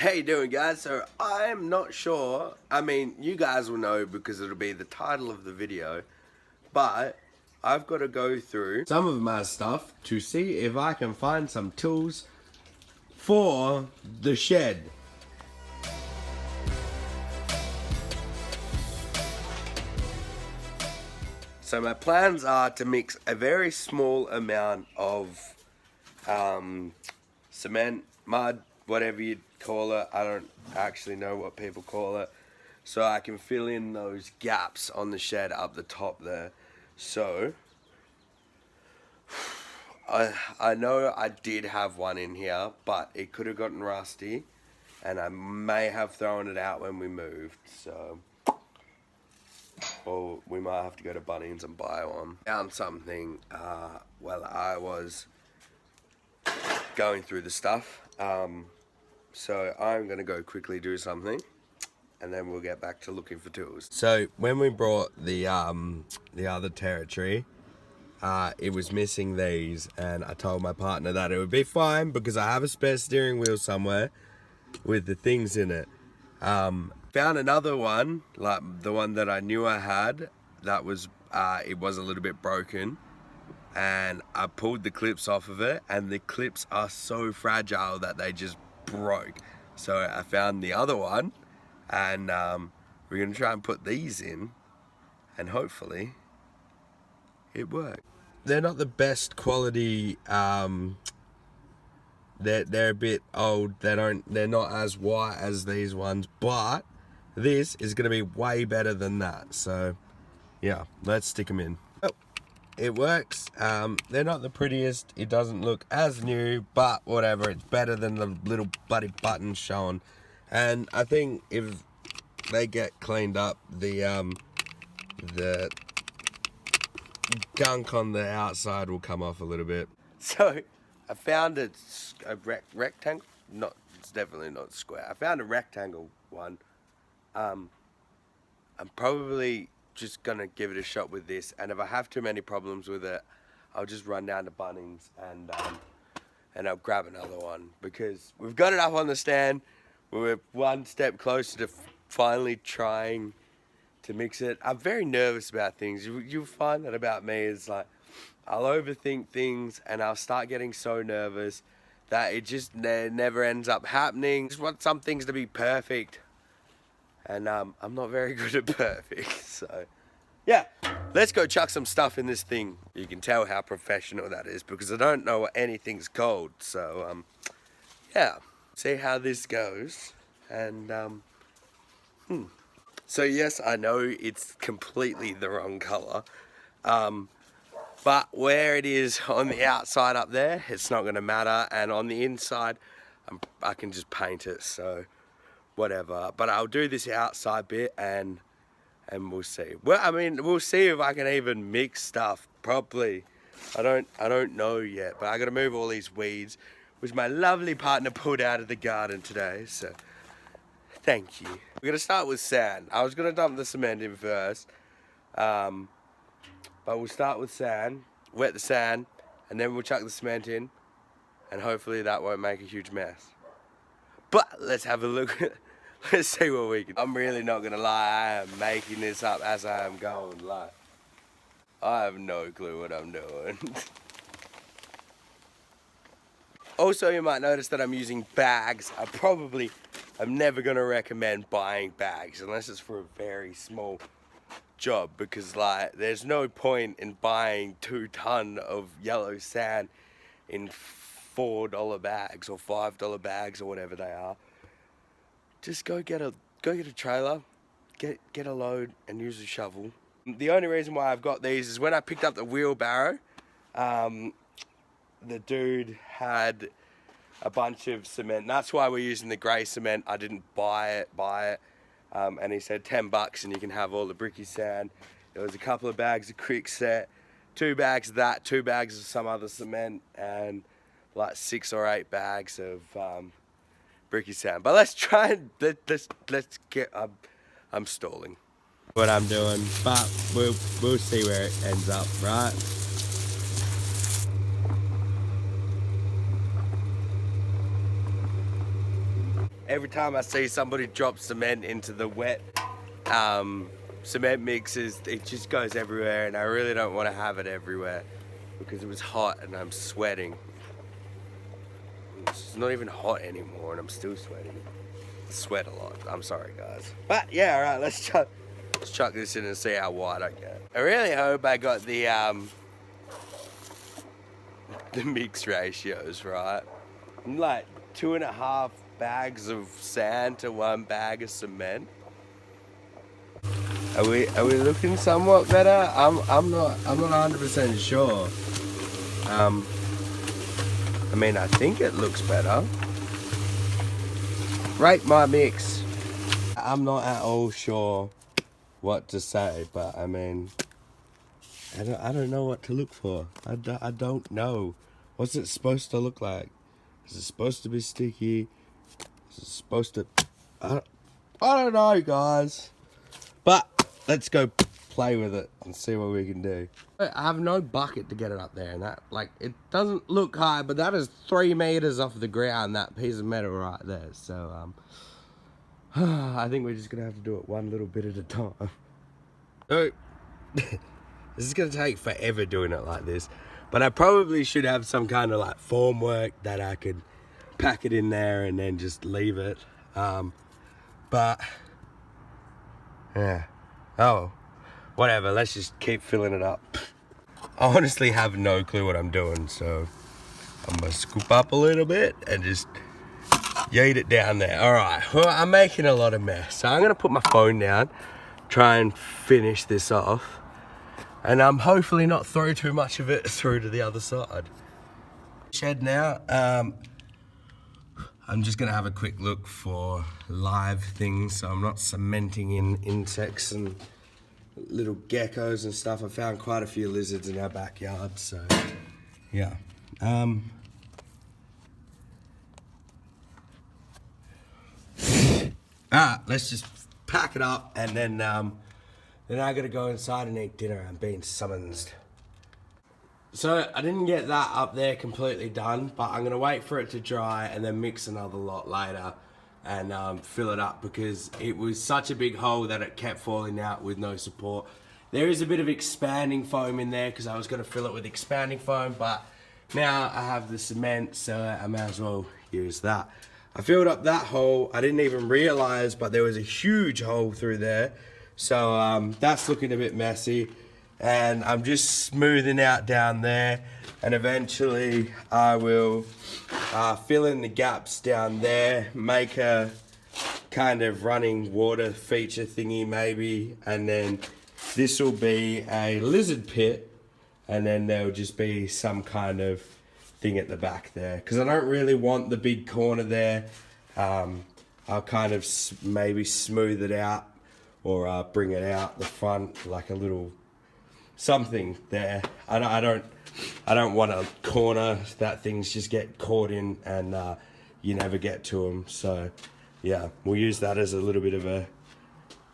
How you doing, guys? So I'm not sure, I mean, you guys will know because it'll be the title of the video, but I've got to go through some of my stuff to see if I can find some tools for the shed. So my plans are to mix a very small amount of cement, mud, whatever you'd call it. I don't actually know what people call it. So I can fill in those gaps on the shed up the top there. So I know I did have one in here, but it could have gotten rusty and I may have thrown it out when we moved. So, or we might have to go to Bunnings and buy one. Found something while I was going through the stuff. So I'm gonna go quickly do something and then we'll get back to looking for tools. So when we brought the other territory, it was missing these, and I told my partner that it would be fine because I have a spare steering wheel somewhere with the things in it. Found another one, like the one that I knew I had, that was it was a little bit broken, and I pulled the clips off of it, and the clips are so fragile that they just broke. So I found the other one, and we're gonna try and put these in, and hopefully it worked. They're not the best quality. They're a bit old. They're not as white as these ones, but this is gonna be way better than that. So yeah, let's stick them in. Oh, it works. They're not the prettiest. It doesn't look as new, but whatever. It's better than the little bloody buttons showing. And I think if they get cleaned up, the gunk on the outside will come off a little bit. So I found a rectangle. It's definitely not square. I found a rectangle one. I'm probably just gonna give it a shot with this, and if I have too many problems with it, I'll just run down to Bunnings and I'll grab another one, because we've got it up on the stand. We're one step closer to finally trying to mix it. I'm very nervous about things. You'll find that about me, is like I'll overthink things and I'll start getting so nervous that it just never ends up happening. I just want some things to be perfect, and I'm not very good at perfect. So yeah, let's go chuck some stuff in this thing. You can tell how professional that is because I don't know what anything's called. So yeah, see how this goes. And so yes, I know it's completely the wrong color, but where it is on the outside up there, it's not going to matter, and on the inside I can just paint it, so whatever. But I'll do this outside bit and we'll see. Well, I mean, we'll see if I can even mix stuff properly. I don't know yet, but I got to move all these weeds, which my lovely partner pulled out of the garden today, so thank you. We're going to start with sand. I was going to dump the cement in first, but we'll start with sand, wet the sand, and then we'll chuck the cement in, and hopefully that won't make a huge mess. But let's have a look. Let's see what we can. I'm really not going to lie, I am making this up as I am going. Like, I have no clue what I'm doing. Also, you might notice that I'm using bags. I'm never going to recommend buying bags unless it's for a very small job, because like there's no point in buying 2 tons of yellow sand in $4 bags or $5 bags or whatever they are. Just go get a trailer, get a load and use a shovel. The only reason why I've got these is when I picked up the wheelbarrow, the dude had a bunch of cement. That's why we're using the grey cement. I didn't buy it. And he said $10 and you can have all the bricky sand. There was a couple of bags of Quickset, 2 bags of that, 2 bags of some other cement, and like 6 or 8 bags of bricky sand. But let's try and let's get. I'm stalling what I'm doing, but we'll see where it ends up, right? every time I see somebody drop cement into the wet cement mixes, it just goes everywhere, and I really don't want to have it everywhere because it was hot and I'm sweating. It's not even hot anymore and I'm still sweating. I sweat a lot. I'm sorry, guys. But yeah, all right, let's chuck this in and see how wide I get. I really hope I got the mix ratios right. I'm like 2.5 bags of sand to 1 bag of cement. Are we looking somewhat better? I'm not 100% sure. I mean, I think it looks better. Rate my mix. I'm not at all sure what to say, but I mean, I don't know what to look for. I don't know. What's it supposed to look like? Is it supposed to be sticky? Is it supposed to... I don't know, guys. But let's go play with it and see what we can do. I have no bucket to get it up there, and that, like, it doesn't look high, but that is 3 meters off the ground, that piece of metal right there. So, I think we're just gonna have to do it one little bit at a time. So, this is gonna take forever doing it like this, but I probably should have some kind of like formwork that I could pack it in there and then just leave it. But yeah, oh, whatever, let's just keep filling it up. I honestly have no clue what I'm doing, so I'm gonna scoop up a little bit and just yeet it down there. All right, well, I'm making a lot of mess, so I'm gonna put my phone down, try and finish this off, and hopefully not throw too much of it through to the other side. Shed now. I'm just gonna have a quick look for live things, so I'm not cementing in insects and little geckos and stuff. I found quite a few lizards in our backyard, so yeah. Let's just pack it up, and then I gotta go inside and eat dinner. I'm being summoned. So I didn't get that up there completely done, but I'm gonna wait for it to dry and then mix another lot later and fill it up, because it was such a big hole that it kept falling out with no support. There is a bit of expanding foam in there because I was gonna fill it with expanding foam, but now I have the cement, so I might as well use that. I filled up that hole. I didn't even realize, but there was a huge hole through there. So that's looking a bit messy. And I'm just smoothing out down there. And eventually I will fill in the gaps down there, make a kind of running water feature thingy maybe. And then this will be a lizard pit. And then there'll just be some kind of thing at the back there, because I don't really want the big corner there. I'll kind of maybe smooth it out, or bring it out the front like a little something there. I don't want a corner that things just get caught in and you never get to them. So yeah, we'll use that as a little bit of a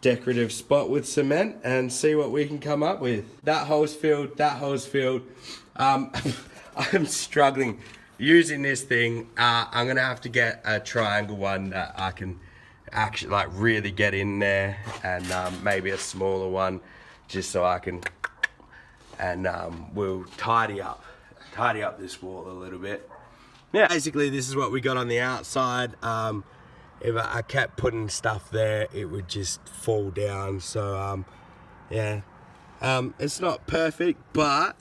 decorative spot with cement and see what we can come up with. That hole's filled, that hole's filled. I'm struggling using this thing. I'm gonna have to get a triangle one that I can actually like really get in there, and maybe a smaller one just so I can, and we'll tidy up this wall a little bit. Yeah, basically this is what we got on the outside. If I kept putting stuff there, it would just fall down. So yeah, it's not perfect, but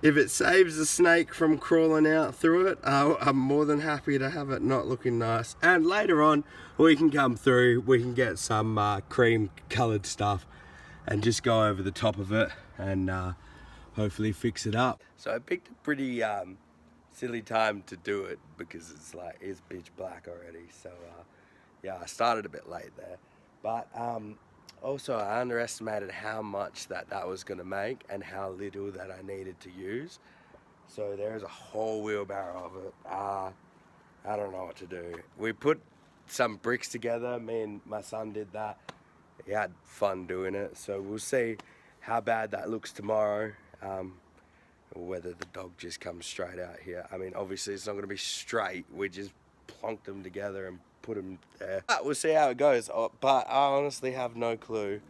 if it saves the snake from crawling out through it, I'm more than happy to have it not looking nice. And later on, we can come through, we can get some cream colored stuff and just go over the top of it and hopefully fix it up. So I picked a pretty silly time to do it because it's pitch black already. So yeah, I started a bit late there. But also, I underestimated how much that was going to make and how little that I needed to use. So there's a whole wheelbarrow of it. I don't know what to do. We put some bricks together. Me and my son did that. He had fun doing it. So we'll see how bad that looks tomorrow. Or whether the dog just comes straight out here. I mean, obviously it's not going to be straight. We just plonked them together and put them there. But we'll see how it goes. But I honestly have no clue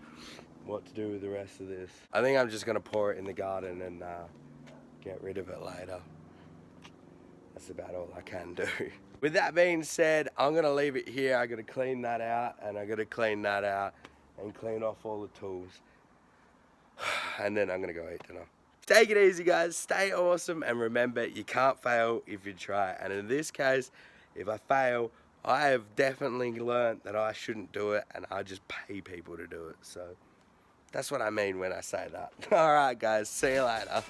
what to do with the rest of this. I think I'm just gonna pour it in the garden and get rid of it later. That's about all I can do. With that being said, I'm gonna leave it here. I gotta clean that out, and I gotta clean that out, and clean off all the tools. And then I'm gonna go eat dinner. Take it easy, guys. Stay awesome, and remember, you can't fail if you try. And in this case, if I fail, I have definitely learned that I shouldn't do it, and I just pay people to do it. So that's what I mean when I say that. All right, guys. See you later.